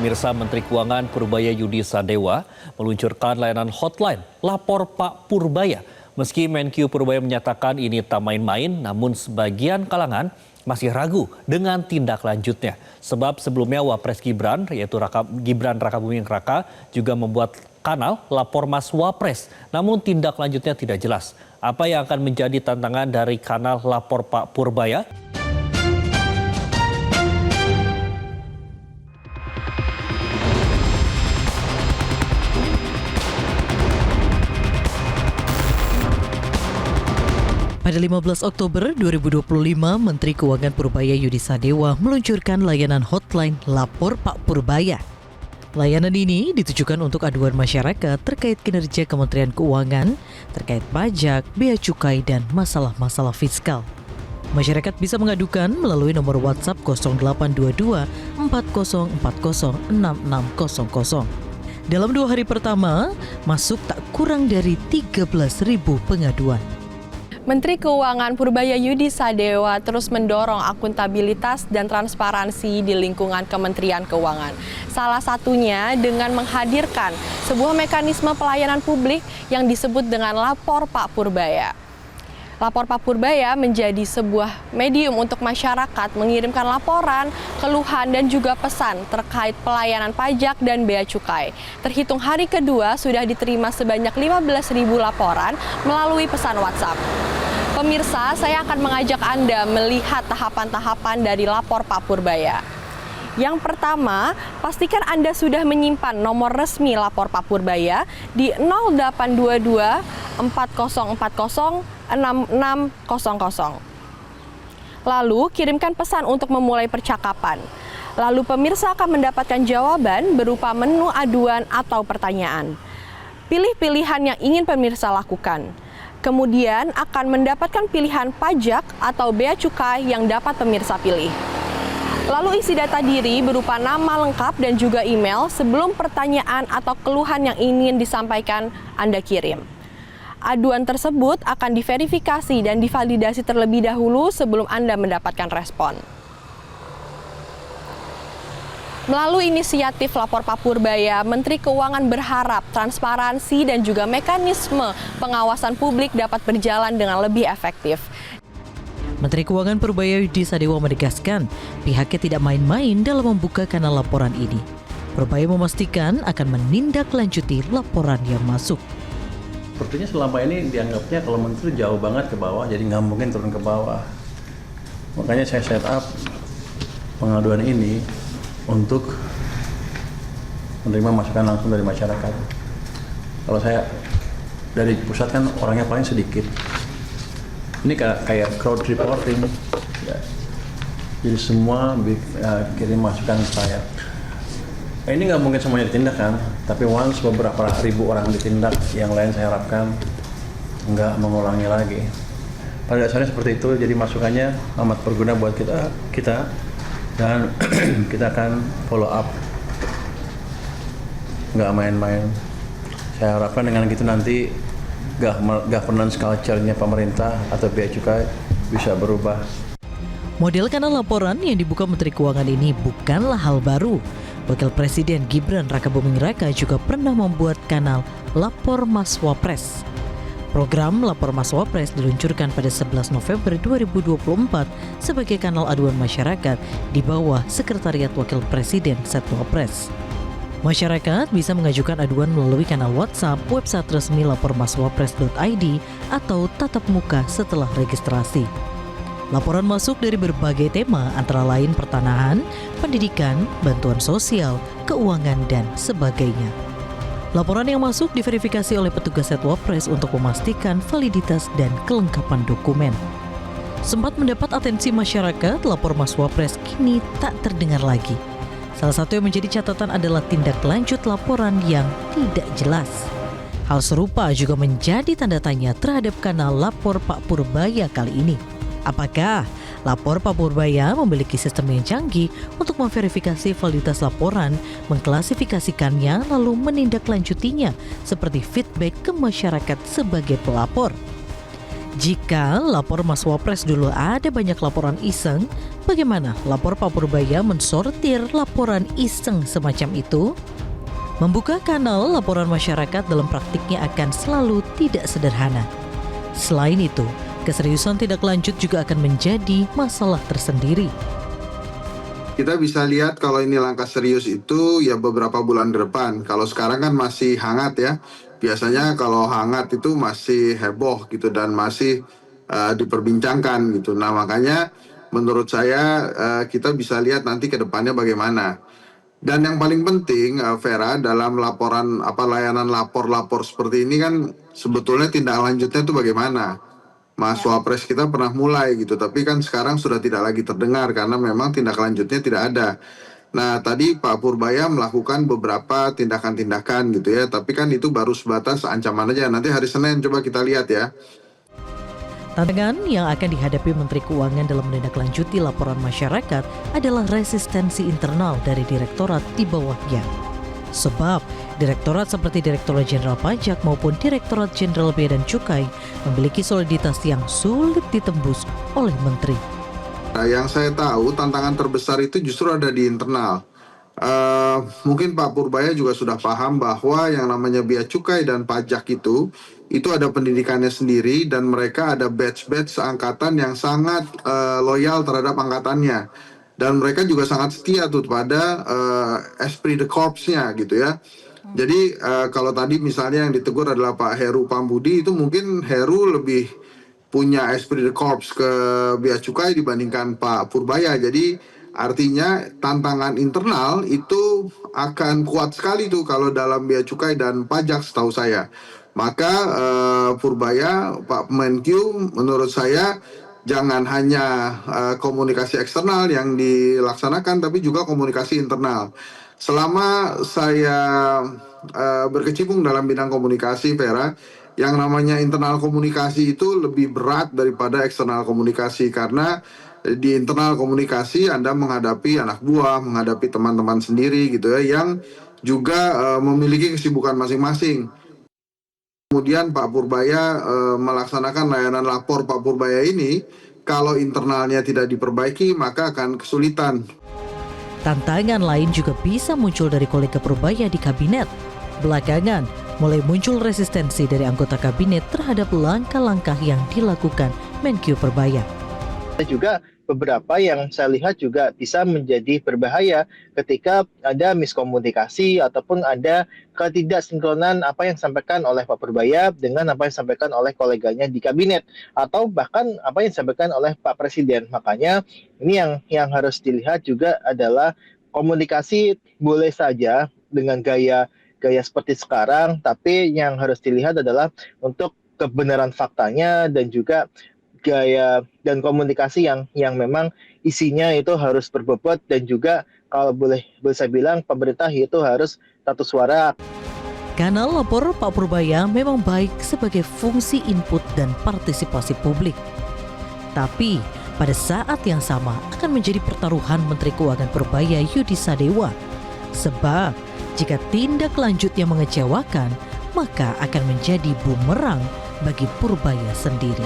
Pemirsa, Menteri Keuangan Purbaya Yudi Sadewa meluncurkan layanan hotline Lapor Pak Purbaya. Meski Menkyu Purbaya menyatakan ini tak main-main, namun sebagian kalangan masih ragu dengan tindak lanjutnya. Sebab sebelumnya Wapres Gibran, yaitu Gibran Rakabuming Raka, juga membuat kanal Lapor Mas Wapres. Namun tindak lanjutnya tidak jelas. Apa yang akan menjadi tantangan dari kanal Lapor Pak Purbaya? Pada 15 Oktober 2025, Menteri Keuangan Purbaya Yudi Sadewa meluncurkan layanan hotline Lapor Pak Purbaya. Layanan ini ditujukan untuk aduan masyarakat terkait kinerja Kementerian Keuangan, terkait pajak, bea cukai, dan masalah-masalah fiskal. Masyarakat bisa mengadukan melalui nomor WhatsApp 0822 4040 6600. Dalam 2 hari pertama, masuk tak kurang dari 13.000 pengaduan. Menteri Keuangan Purbaya Yudi Sadewa terus mendorong akuntabilitas dan transparansi di lingkungan Kementerian Keuangan. Salah satunya dengan menghadirkan sebuah mekanisme pelayanan publik yang disebut dengan Lapor Pak Purbaya. Lapor Pak Purbaya menjadi sebuah medium untuk masyarakat mengirimkan laporan, keluhan, dan juga pesan terkait pelayanan pajak dan bea cukai. Terhitung hari kedua sudah diterima sebanyak 15.000 laporan melalui pesan WhatsApp. Pemirsa, saya akan mengajak Anda melihat tahapan-tahapan dari Lapor Pak Purbaya. Yang pertama, pastikan Anda sudah menyimpan nomor resmi Lapor Pak Purbaya di 0822 4040 6600. Lalu, kirimkan pesan untuk memulai percakapan. Lalu pemirsa akan mendapatkan jawaban berupa menu aduan atau pertanyaan. Pilih pilihan yang ingin pemirsa lakukan. Kemudian akan mendapatkan pilihan pajak atau bea cukai yang dapat pemirsa pilih. Lalu isi data diri berupa nama lengkap dan juga email sebelum pertanyaan atau keluhan yang ingin disampaikan Anda kirim. Aduan tersebut akan diverifikasi dan divalidasi terlebih dahulu sebelum Anda mendapatkan respon. Melalui inisiatif Lapor Pak Purbaya, Menteri Keuangan berharap transparansi dan juga mekanisme pengawasan publik dapat berjalan dengan lebih efektif. Menteri Keuangan Purbaya Yudi Sadewa menegaskan pihaknya tidak main-main dalam membuka kanal laporan ini. Purbaya memastikan akan menindaklanjuti laporan yang masuk. Sepertinya selama ini dianggapnya kalau menteri jauh banget ke bawah, jadi nggak mungkin turun ke bawah. Makanya saya set up pengaduan ini untuk menerima masukan langsung dari masyarakat. Kalau saya dari pusat kan orangnya paling sedikit. Ini kayak crowd reporting. Ya. Jadi semua kirim masukan ke saya. Ini nggak mungkin semuanya ditindak kan, tapi once beberapa ribu orang ditindak, yang lain saya harapkan nggak mengulangi lagi. Pada dasarnya seperti itu, jadi masukannya amat berguna buat kita dan kita akan follow up. Nggak main-main. Saya harapkan dengan gitu nanti governance culture-nya pemerintah atau bea cukai bisa berubah. Model kanal laporan yang dibuka Menteri Keuangan ini bukanlah hal baru. Wakil Presiden Gibran Rakabuming Raka juga pernah membuat kanal Lapor Mas Wapres. Program Lapor Mas Wapres diluncurkan pada 11 November 2024 sebagai kanal aduan masyarakat di bawah Sekretariat Wakil Presiden Setwapres. Masyarakat bisa mengajukan aduan melalui kanal WhatsApp, website resmi lapormaswapres.id atau tatap muka setelah registrasi. Laporan masuk dari berbagai tema antara lain pertanahan, pendidikan, bantuan sosial, keuangan, dan sebagainya. Laporan yang masuk diverifikasi oleh petugas Setwapres untuk memastikan validitas dan kelengkapan dokumen. Sempat mendapat atensi masyarakat, Lapor Mas Wapres kini tak terdengar lagi. Salah satu yang menjadi catatan adalah tindak lanjut laporan yang tidak jelas. Hal serupa juga menjadi tanda tanya terhadap kanal Lapor Pak Purbaya kali ini. Apakah Lapor Pak Purbaya memiliki sistem yang canggih untuk memverifikasi validitas laporan, mengklasifikasikannya, lalu menindaklanjutinya seperti feedback ke masyarakat sebagai pelapor? Jika lapor Mas Wapres dulu ada banyak laporan iseng, bagaimana lapor Pak Purbaya mensortir laporan iseng semacam itu? Membuka kanal laporan masyarakat dalam praktiknya akan selalu tidak sederhana. Selain itu, keseriusan tindak lanjut juga akan menjadi masalah tersendiri. Kita bisa lihat kalau ini langkah serius itu ya beberapa bulan ke depan. Kalau sekarang kan masih hangat ya. Biasanya kalau hangat itu masih heboh gitu dan masih diperbincangkan gitu. Nah makanya menurut saya kita bisa lihat nanti ke depannya bagaimana. Dan yang paling penting Vera, dalam laporan layanan lapor seperti ini kan sebetulnya tindak lanjutnya itu bagaimana. Mas Wapres kita pernah mulai gitu, tapi kan sekarang sudah tidak lagi terdengar karena memang tindak lanjutnya tidak ada. Nah tadi Pak Purbaya melakukan beberapa tindakan-tindakan gitu ya, tapi kan itu baru sebatas ancaman aja. Nanti hari Senin coba kita lihat ya. Tantangan yang akan dihadapi Menteri Keuangan dalam menindaklanjuti laporan masyarakat adalah resistensi internal dari direktorat di bawahnya. Sebab direktorat seperti Direktorat Jenderal Pajak maupun Direktorat Jenderal Bea dan Cukai memiliki soliditas yang sulit ditembus oleh menteri. Nah, yang saya tahu tantangan terbesar itu justru ada di internal. Mungkin Pak Purbaya juga sudah paham bahwa yang namanya bea cukai dan pajak itu ada pendidikannya sendiri dan mereka ada batch-batch angkatan yang sangat loyal terhadap angkatannya. Dan mereka juga sangat setia tuh pada esprit de corps-nya gitu ya. Jadi kalau tadi misalnya yang ditegur adalah Pak Heru Pambudi, itu mungkin Heru lebih punya esprit de corps ke bea cukai dibandingkan Pak Purbaya. Jadi artinya tantangan internal itu akan kuat sekali tuh kalau dalam bea cukai dan pajak setahu saya. Maka Purbaya, Pak Menkyu menurut saya jangan hanya komunikasi eksternal yang dilaksanakan, tapi juga komunikasi internal. Selama saya berkecimpung dalam bidang komunikasi, Vera, yang namanya internal komunikasi itu lebih berat daripada eksternal komunikasi. Karena di internal komunikasi Anda menghadapi anak buah, menghadapi teman-teman sendiri gitu ya, yang juga memiliki kesibukan masing-masing. Kemudian Pak Purbaya melaksanakan layanan lapor Pak Purbaya ini, kalau internalnya tidak diperbaiki maka akan kesulitan. Tantangan lain juga bisa muncul dari kolega Purbaya di kabinet. Belakangan, mulai muncul resistensi dari anggota kabinet terhadap langkah-langkah yang dilakukan Menkyu Purbaya. Juga beberapa yang saya lihat juga bisa menjadi berbahaya ketika ada miskomunikasi ataupun ada ketidaksinkronan apa yang disampaikan oleh Pak Purbaya dengan apa yang disampaikan oleh koleganya di kabinet atau bahkan apa yang disampaikan oleh Pak Presiden. Makanya ini yang harus dilihat juga adalah komunikasi boleh saja dengan gaya seperti sekarang, tapi yang harus dilihat adalah untuk kebenaran faktanya dan juga gaya dan komunikasi yang memang isinya itu harus berbobot dan juga kalau boleh saya bilang pemerintah itu harus satu suara. Kanal lapor Pak Purbaya memang baik sebagai fungsi input dan partisipasi publik. Tapi pada saat yang sama akan menjadi pertaruhan Menteri Keuangan Purbaya Yudi Sadewa. Sebab jika tindak lanjutnya mengecewakan, maka akan menjadi bumerang bagi Purbaya sendiri.